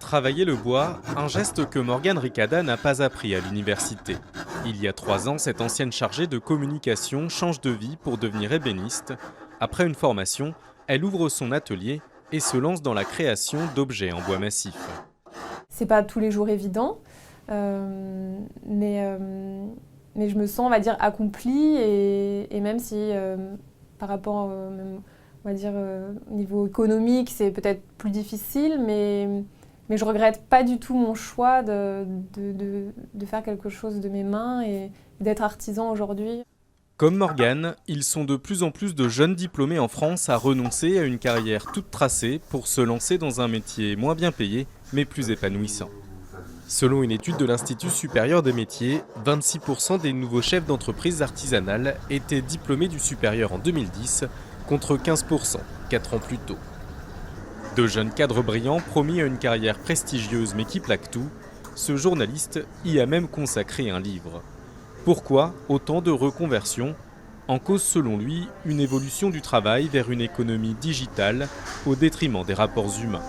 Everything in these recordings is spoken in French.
Travailler le bois, un geste que Morgane Ricada n'a pas appris à l'université. Il y a 3 ans, cette ancienne chargée de communication change de vie pour devenir ébéniste. Après une formation, elle ouvre son atelier et se lance dans la création d'objets en bois massif. C'est pas tous les jours évident, mais je me sens, on va dire, accomplie et même si par rapport, on va dire, au niveau économique, c'est peut-être plus difficile, mais je regrette pas du tout mon choix de faire quelque chose de mes mains et d'être artisan aujourd'hui. Comme Morgane, ils sont de plus en plus de jeunes diplômés en France à renoncer à une carrière toute tracée pour se lancer dans un métier moins bien payé, mais plus épanouissant. Selon une étude de l'Institut supérieur des métiers, 26% des nouveaux chefs d'entreprise artisanales étaient diplômés du supérieur en 2010, contre 15% 4 ans plus tôt. De jeunes cadres brillants promis à une carrière prestigieuse mais qui plaquent tout, ce journaliste y a même consacré un livre. Pourquoi autant de reconversions ? En cause selon lui une évolution du travail vers une économie digitale au détriment des rapports humains.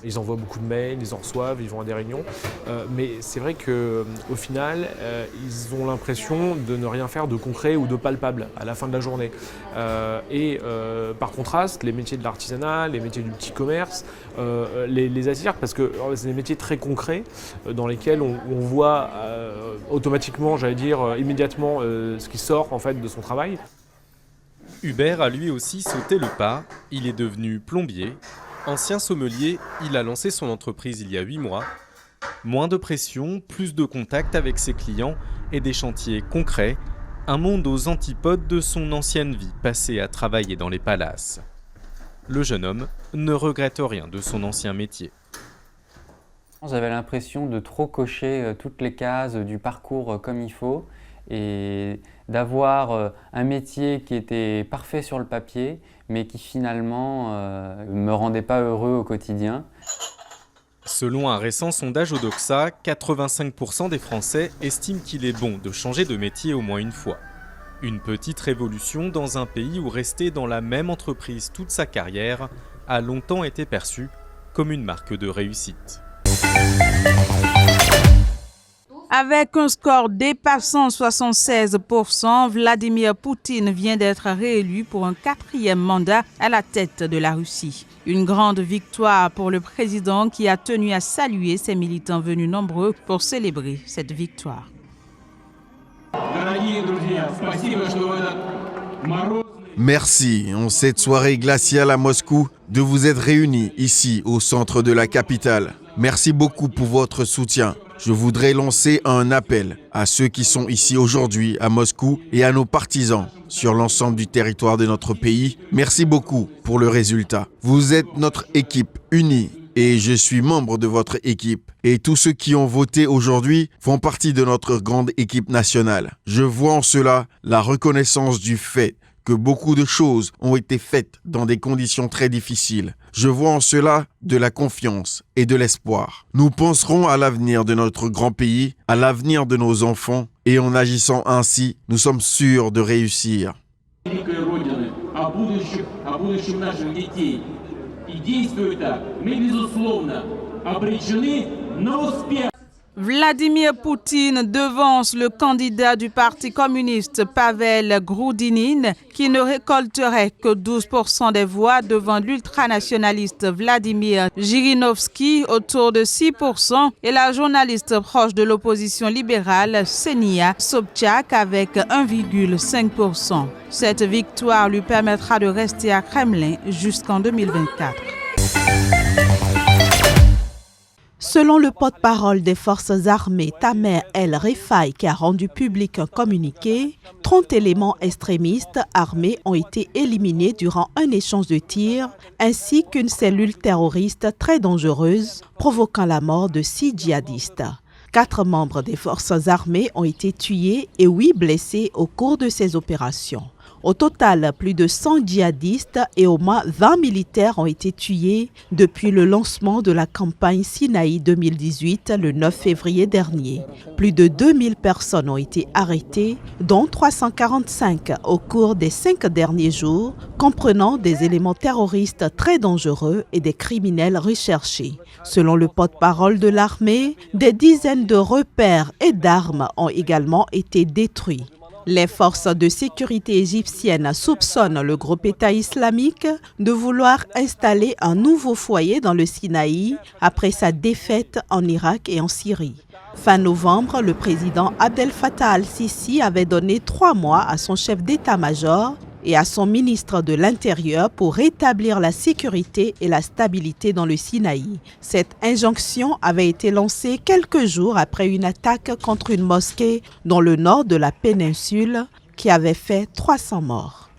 Ils envoient beaucoup de mails, ils en reçoivent, ils vont à des réunions. Mais c'est vrai qu'au final, ils ont l'impression de ne rien faire de concret ou de palpable à la fin de la journée. Par contraste, les métiers de l'artisanat, les métiers du petit commerce, les attirent parce que c'est des métiers très concrets dans lesquels on voit automatiquement, j'allais dire immédiatement, ce qui sort en fait de son travail. Hubert a lui aussi sauté le pas. Il est devenu plombier. Ancien sommelier, il a lancé son entreprise il y a 8 mois. Moins de pression, plus de contact avec ses clients et des chantiers concrets. Un monde aux antipodes de son ancienne vie passée à travailler dans les palaces. Le jeune homme ne regrette rien de son ancien métier. J'avais l'impression de trop cocher toutes les cases du parcours comme il faut et d'avoir un métier qui était parfait sur le papier mais qui finalement ne me rendait pas heureux au quotidien. Selon un récent sondage Odoxa, 85% des Français estiment qu'il est bon de changer de métier au moins une fois. Une petite révolution dans un pays où rester dans la même entreprise toute sa carrière a longtemps été perçu comme une marque de réussite. Avec un score dépassant 76%, Vladimir Poutine vient d'être réélu pour un 4e mandat à la tête de la Russie. Une grande victoire pour le président qui a tenu à saluer ses militants venus nombreux pour célébrer cette victoire. Merci, en cette soirée glaciale à Moscou, de vous être réunis ici au centre de la capitale. Merci beaucoup pour votre soutien. Je voudrais lancer un appel à ceux qui sont ici aujourd'hui à Moscou et à nos partisans sur l'ensemble du territoire de notre pays. Merci beaucoup pour le résultat. Vous êtes notre équipe unie et je suis membre de votre équipe. Et tous ceux qui ont voté aujourd'hui font partie de notre grande équipe nationale. Je vois en cela la reconnaissance du fait que beaucoup de choses ont été faites dans des conditions très difficiles. Je vois en cela de la confiance et de l'espoir. Nous penserons à l'avenir de notre grand pays, à l'avenir de nos enfants, et en agissant ainsi, nous sommes sûrs de réussir. Vladimir Poutine devance le candidat du Parti communiste Pavel Grudinin qui ne récolterait que 12% des voix devant l'ultranationaliste Vladimir Zhirinovsky autour de 6% et la journaliste proche de l'opposition libérale Ksenia Sobchak avec 1,5%. Cette victoire lui permettra de rester à Kremlin jusqu'en 2024. Selon le porte-parole des forces armées, Tamer El-Refaï, qui a rendu public un communiqué, 30 éléments extrémistes armés ont été éliminés durant un échange de tirs, ainsi qu'une cellule terroriste très dangereuse, provoquant la mort de 6 djihadistes. 4 membres des forces armées ont été tués et 8 blessés au cours de ces opérations. Au total, plus de 100 djihadistes et au moins 20 militaires ont été tués depuis le lancement de la campagne Sinaï 2018 le 9 février dernier. Plus de 2000 personnes ont été arrêtées, dont 345 au cours des 5 derniers jours, comprenant des éléments terroristes très dangereux et des criminels recherchés. Selon le porte-parole de l'armée, des dizaines de repères et d'armes ont également été détruits. Les forces de sécurité égyptiennes soupçonnent le groupe État islamique de vouloir installer un nouveau foyer dans le Sinaï après sa défaite en Irak et en Syrie. Fin novembre, le président Abdel Fattah al-Sisi avait donné 3 mois à son chef d'état-major et à son ministre de l'Intérieur pour rétablir la sécurité et la stabilité dans le Sinaï. Cette injonction avait été lancée quelques jours après une attaque contre une mosquée dans le nord de la péninsule qui avait fait 300 morts.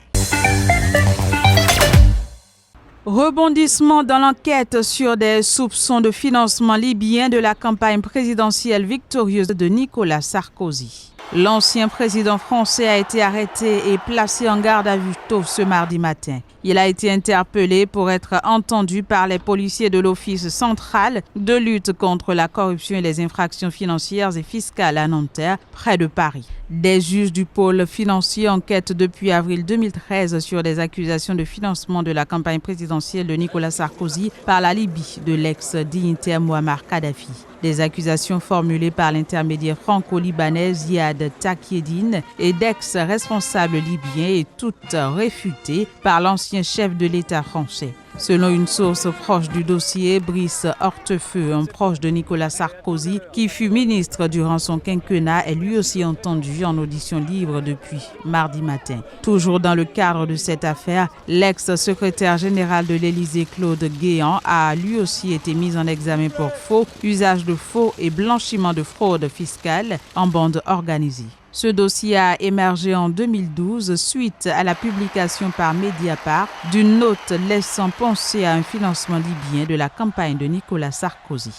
Rebondissement dans l'enquête sur des soupçons de financement libyen de la campagne présidentielle victorieuse de Nicolas Sarkozy. L'ancien président français a été arrêté et placé en garde à vue tôt ce mardi matin. Il a été interpellé pour être entendu par les policiers de l'Office central de lutte contre la corruption et les infractions financières et fiscales à Nanterre, près de Paris. Des juges du pôle financier enquêtent depuis avril 2013 sur des accusations de financement de la campagne présidentielle de Nicolas Sarkozy par la Libye de l'ex-dignitaire Mouammar Kadhafi. Des accusations formulées par l'intermédiaire franco-libanais Ziad Takieddine et d'ex-responsables libyens et toutes réfutées par l'ancien chef de l'État français. Selon une source proche du dossier, Brice Hortefeux, un proche de Nicolas Sarkozy, qui fut ministre durant son quinquennat, est lui aussi entendu en audition libre depuis mardi matin. Toujours dans le cadre de cette affaire, l'ex-secrétaire général de l'Élysée, Claude Guéant, a lui aussi été mis en examen pour faux, usage de faux et blanchiment de fraude fiscale en bande organisée. Ce dossier a émergé en 2012 suite à la publication par Mediapart d'une note laissant penser à un financement libyen de la campagne de Nicolas Sarkozy.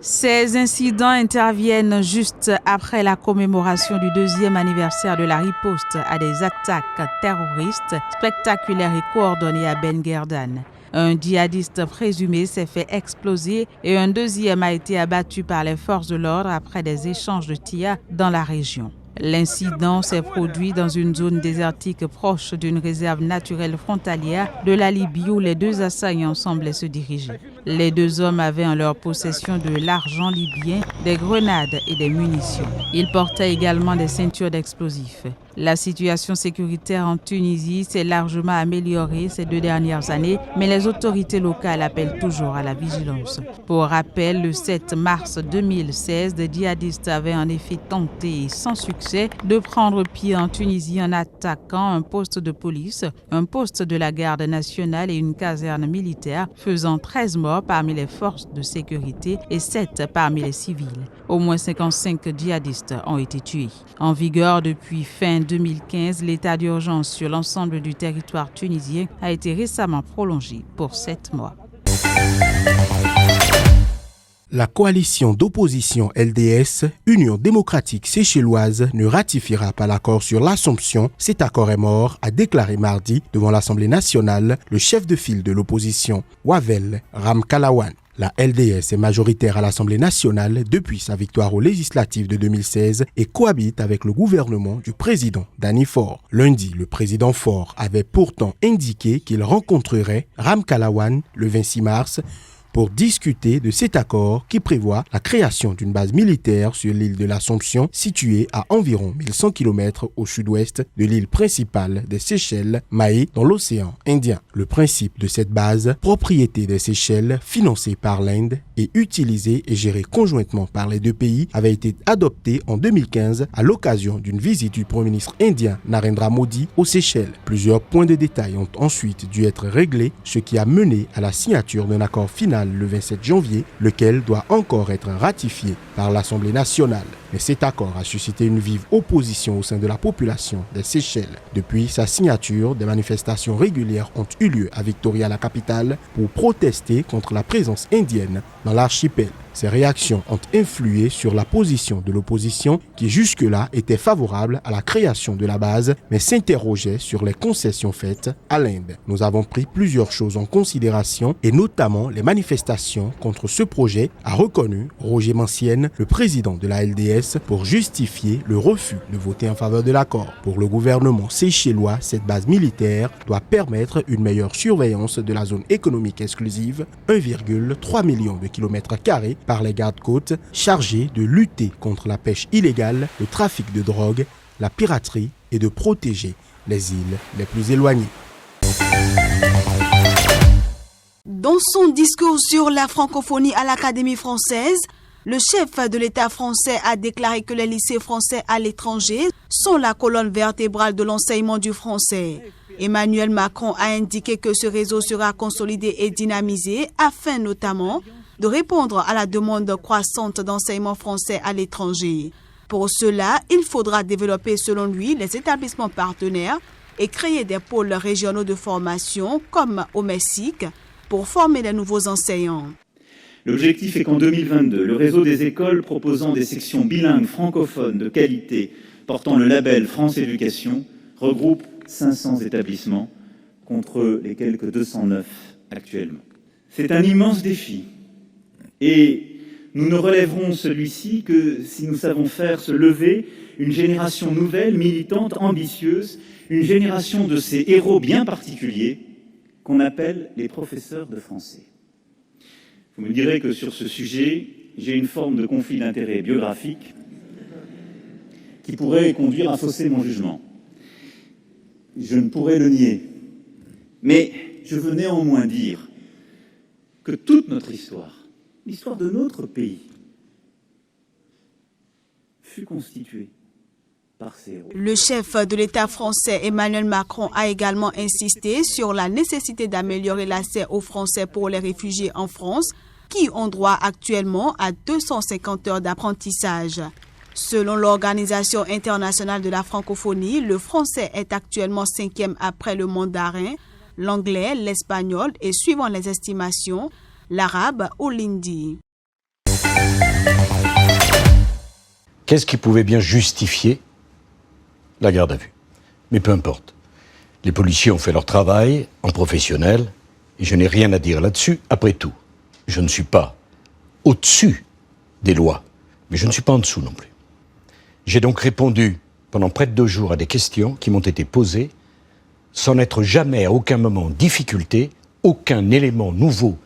Ces incidents interviennent juste après la commémoration du 2e anniversaire de la riposte à des attaques terroristes spectaculaires et coordonnées à Ben Guerdane. Un djihadiste présumé s'est fait exploser et un deuxième a été abattu par les forces de l'ordre après des échanges de tirs dans la région. L'incident s'est produit dans une zone désertique proche d'une réserve naturelle frontalière de la Libye où les deux assaillants semblaient se diriger. Les deux hommes avaient en leur possession de l'argent libyen, des grenades et des munitions. Ils portaient également des ceintures d'explosifs. La situation sécuritaire en Tunisie s'est largement améliorée ces 2 dernières années, mais les autorités locales appellent toujours à la vigilance. Pour rappel, le 7 mars 2016, des djihadistes avaient en effet tenté, sans succès, de prendre pied en Tunisie en attaquant un poste de police, un poste de la garde nationale et une caserne militaire, faisant 13 morts parmi les forces de sécurité et 7 parmi les civils. Au moins 55 djihadistes ont été tués. En vigueur depuis fin 2015, l'état d'urgence sur l'ensemble du territoire tunisien a été récemment prolongé pour 7 mois. La coalition d'opposition LDS, Union démocratique séchelloise, ne ratifiera pas l'accord sur l'Assomption. Cet accord est mort, a déclaré mardi devant l'Assemblée nationale le chef de file de l'opposition, Wavel Ramkalawan. La LDS est majoritaire à l'Assemblée nationale depuis sa victoire aux législatives de 2016 et cohabite avec le gouvernement du président Danny Faure. Lundi, le président Faure avait pourtant indiqué qu'il rencontrerait Ramkalawan le 26 mars pour discuter de cet accord qui prévoit la création d'une base militaire sur l'île de l'Assomption située à environ 1100 km au sud-ouest de l'île principale des Seychelles, Mahé, dans l'océan Indien. Le principe de cette base, propriété des Seychelles, financée par l'Inde et utilisée et gérée conjointement par les deux pays, avait été adopté en 2015 à l'occasion d'une visite du Premier ministre indien Narendra Modi aux Seychelles. Plusieurs points de détail ont ensuite dû être réglés, ce qui a mené à la signature d'un accord final le 27 janvier, lequel doit encore être ratifié par l'Assemblée nationale. Mais cet accord a suscité une vive opposition au sein de la population des Seychelles. Depuis sa signature, des manifestations régulières ont eu lieu à Victoria, la capitale, pour protester contre la présence indienne dans l'archipel. Ces réactions ont influé sur la position de l'opposition qui jusque-là était favorable à la création de la base mais s'interrogeait sur les concessions faites à l'Inde. Nous avons pris plusieurs choses en considération et notamment les manifestations contre ce projet, a reconnu Roger Mancienne, le président de la LDS, pour justifier le refus de voter en faveur de l'accord. Pour le gouvernement séchellois, cette base militaire doit permettre une meilleure surveillance de la zone économique exclusive, 1,3 million de kilomètres carrés par les gardes-côtes chargés de lutter contre la pêche illégale, le trafic de drogue, la piraterie et de protéger les îles les plus éloignées. Dans son discours sur la francophonie à l'Académie française, le chef de l'État français a déclaré que les lycées français à l'étranger sont la colonne vertébrale de l'enseignement du français. Emmanuel Macron a indiqué que ce réseau sera consolidé et dynamisé afin notamment de répondre à la demande croissante d'enseignement français à l'étranger. Pour cela, il faudra développer selon lui les établissements partenaires et créer des pôles régionaux de formation comme au Mexique pour former les nouveaux enseignants. L'objectif est qu'en 2022, le réseau des écoles proposant des sections bilingues francophones de qualité portant le label France Éducation regroupe 500 établissements contre les quelques 209 actuellement. C'est un immense défi et nous ne relèverons celui-ci que si nous savons faire se lever une génération nouvelle, militante, ambitieuse, une génération de ces héros bien particuliers qu'on appelle les professeurs de français. Vous me direz que sur ce sujet, j'ai une forme de conflit d'intérêts biographique qui pourrait conduire à fausser mon jugement. Je ne pourrais le nier. Mais je veux néanmoins dire que toute notre histoire, l'histoire de notre pays, fut constituée par ces héros. Le chef de l'État français Emmanuel Macron a également insisté sur la nécessité d'améliorer l'accès aux Français pour les réfugiés en France, qui ont droit actuellement à 250 heures d'apprentissage. Selon l'Organisation internationale de la francophonie, le français est actuellement 5e après le mandarin, l'anglais, l'espagnol et, suivant les estimations, l'arabe ou l'hindi. Qu'est-ce qui pouvait bien justifier la garde à vue? Mais peu importe. Les policiers ont fait leur travail en professionnel et je n'ai rien à dire là-dessus. Après tout, je ne suis pas au-dessus des lois, mais je ne suis pas en dessous non plus. J'ai donc répondu pendant près de 2 jours à des questions qui m'ont été posées sans n'être jamais à aucun moment en difficulté, aucun élément nouveau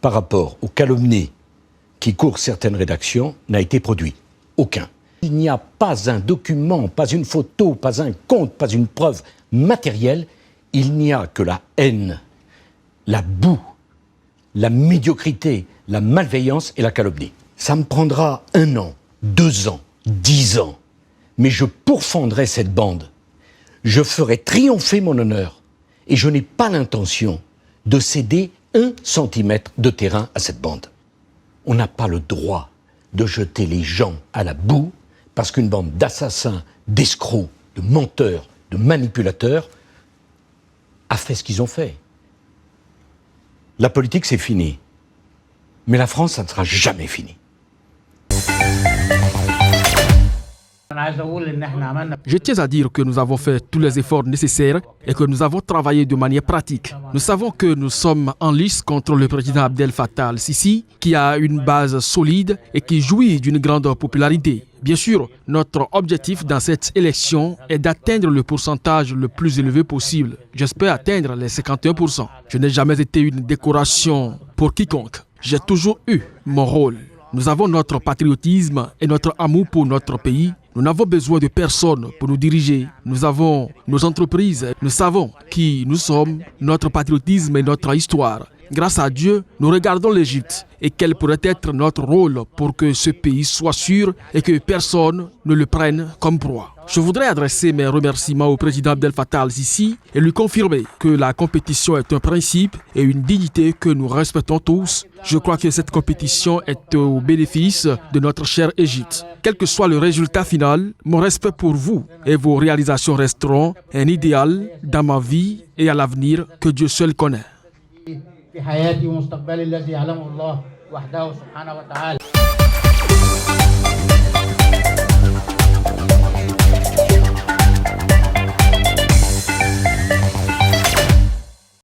par rapport aux calomnies qui courent certaines rédactions n'a été produit. Aucun. Il n'y a pas un document, pas une photo, pas un compte, pas une preuve matérielle. Il n'y a que la haine, la boue, la médiocrité, la malveillance et la calomnie. Ça me prendra 1 an, 2 ans, 10 ans. Mais je pourfendrai cette bande. Je ferai triompher mon honneur. Et je n'ai pas l'intention de céder 1 centimètre de terrain à cette bande. On n'a pas le droit de jeter les gens à la boue parce qu'une bande d'assassins, d'escrocs, de menteurs, de manipulateurs a fait ce qu'ils ont fait. La politique, c'est fini. Mais la France, ça ne sera jamais fini. Je tiens à dire que nous avons fait tous les efforts nécessaires et que nous avons travaillé de manière pratique. Nous savons que nous sommes en lice contre le président Abdel Fattah al-Sisi, qui a une base solide et qui jouit d'une grande popularité. Bien sûr, notre objectif dans cette élection est d'atteindre le pourcentage le plus élevé possible. J'espère atteindre les 51%. Je n'ai jamais été une décoration pour quiconque. J'ai toujours eu mon rôle. Nous avons notre patriotisme et notre amour pour notre pays. Nous n'avons besoin de personne pour nous diriger. Nous avons nos entreprises. Nous savons qui nous sommes, notre patriotisme et notre histoire. Grâce à Dieu, nous regardons l'Égypte et quel pourrait être notre rôle pour que ce pays soit sûr et que personne ne le prenne comme proie. Je voudrais adresser mes remerciements au président Abdel Fattah al-Sisi et lui confirmer que la compétition est un principe et une dignité que nous respectons tous. Je crois que cette compétition est au bénéfice de notre chère Égypte. Quel que soit le résultat final, mon respect pour vous et vos réalisations resteront un idéal dans ma vie et à l'avenir que Dieu seul connaît. في حياتي ومستقبلي الذي يعلمه الله وحده سبحانه وتعالى.